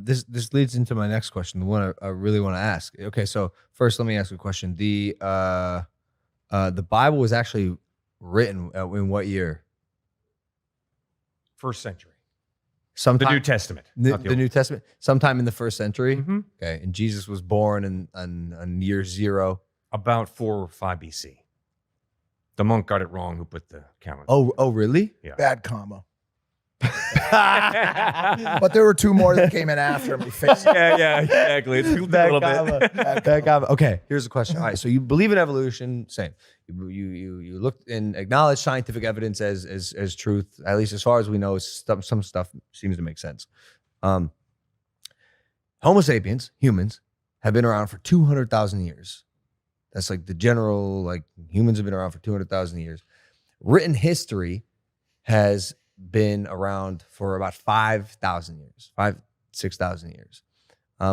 this leads into my next question, the one I really want to ask. Okay, so first let me ask you a question. The Bible was actually written in what year? First century. Sometime, the New Testament. The New Testament. Sometime in the first century. Mm-hmm. Okay, and Jesus was born on year 0. About 4 or 5 BC. The monk got it wrong who put the calendar. Oh, really? Yeah. Bad comma. But there were 2 more that came in after me. Yeah, exactly. It's a little bit. Bad comma. Okay, here's the question. All right, so you believe in evolution, same. You look and acknowledge scientific evidence as truth, at least as far as we know. Some stuff seems to make sense. Homo sapiens, humans, have been around for 200,000 years. That's like the general, like humans have been around for 200,000 years. Written history has been around for about 5,000 years, 6,000 years.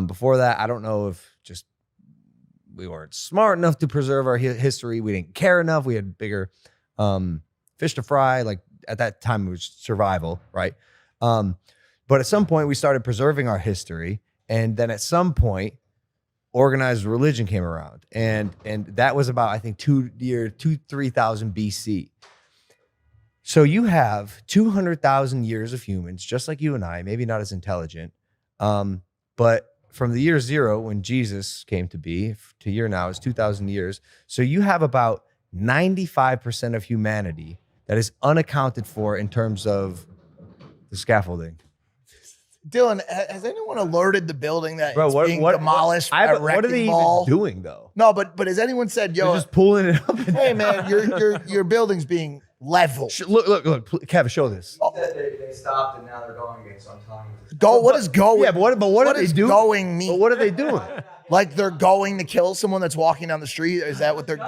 Before that, I don't know if just we weren't smart enough to preserve our history. We didn't care enough. We had bigger fish to fry. Like at that time, it was survival, right? But at some point, we started preserving our history. And then at some point, organized religion came around. And that was about, I think, 3,000 BC. So you have 200,000 years of humans, just like you and I, maybe not as intelligent, but from the year 0, when Jesus came to be, to year now is 2,000 years. So you have about 95% of humanity that is unaccounted for in terms of the scaffolding. Dylan, has anyone alerted the building that it's being demolished by a what are they wrecking ball? even doing, though? No, but has anyone said, yo, They're just pulling it up? hey, man, your building's being leveled. Look, Kev, show this. They stopped and now they're going again, so I'm telling you. Go. What is going? Yeah, but what are they doing? Going mean? But what are they doing? Like they're going to kill someone that's walking down the street? Is that what they're?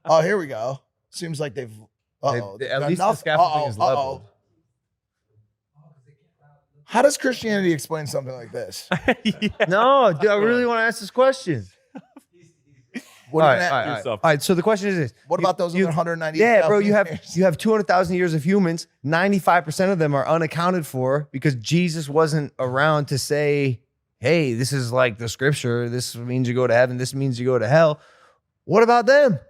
Oh, here we go. Seems like they've. At least the scaffolding is leveled. How does Christianity explain something like this? No, dude, I really want to ask this question. All right. So the question is this: what about those 190? Yeah, bro, you have 200,000 years of humans. 95% of them are unaccounted for because Jesus wasn't around to say, "Hey, this is like the scripture. This means you go to heaven. This means you go to hell." What about them?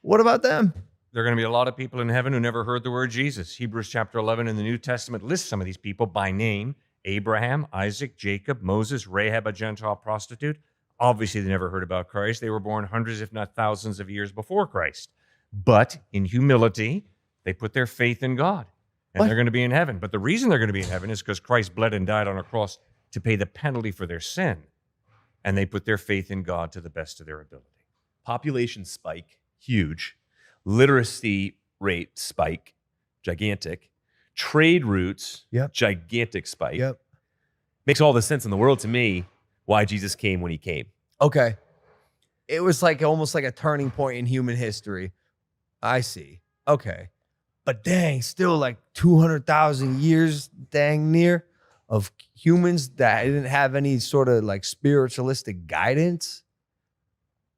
What about them? There are going to be a lot of people in heaven who never heard the word Jesus. Hebrews chapter 11 in the New Testament lists some of these people by name: Abraham, Isaac, Jacob, Moses, Rahab, a Gentile prostitute. Obviously, they never heard about Christ. They were born hundreds, if not thousands of years before Christ. But in humility, they put their faith in God, and they're going to be in heaven. But the reason they're going to be in heaven is because Christ bled and died on a cross to pay the penalty for their sin. And they put their faith in God to the best of their ability. Population spike, huge. Literacy rate spike, gigantic. Trade routes, gigantic spike. Yep. Makes all the sense in the world to me why Jesus came when he came. Okay. It was like almost like a turning point in human history. I see. Okay. But dang, still like 200,000 years dang near of humans that didn't have any sort of like spiritualistic guidance.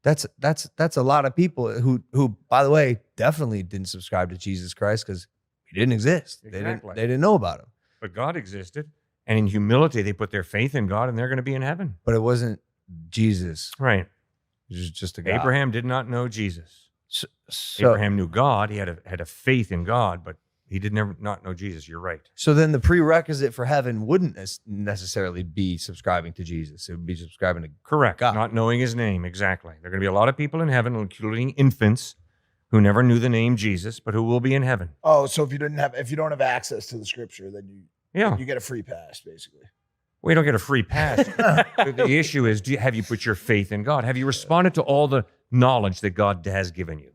That's a lot of people who, by the way, definitely didn't subscribe to Jesus Christ because he didn't exist. Exactly. They didn't know about him. But God existed. And in humility, they put their faith in God, and they're going to be in heaven. But it wasn't Jesus. Right. It was just a guy. Abraham did not know Jesus. So, Abraham knew God. He had a faith in God, but he did not know Jesus. You're right. So then the prerequisite for heaven wouldn't necessarily be subscribing to Jesus. It would be subscribing to Correct. God. Not knowing his name. Exactly. There are going to be a lot of people in heaven, including infants, who never knew the name Jesus, but who will be in heaven. Oh, so if you don't have access to the scripture, then you get a free pass, basically. Well, you don't get a free pass. The issue is, have you put your faith in God? Have you responded to all the knowledge that God has given you?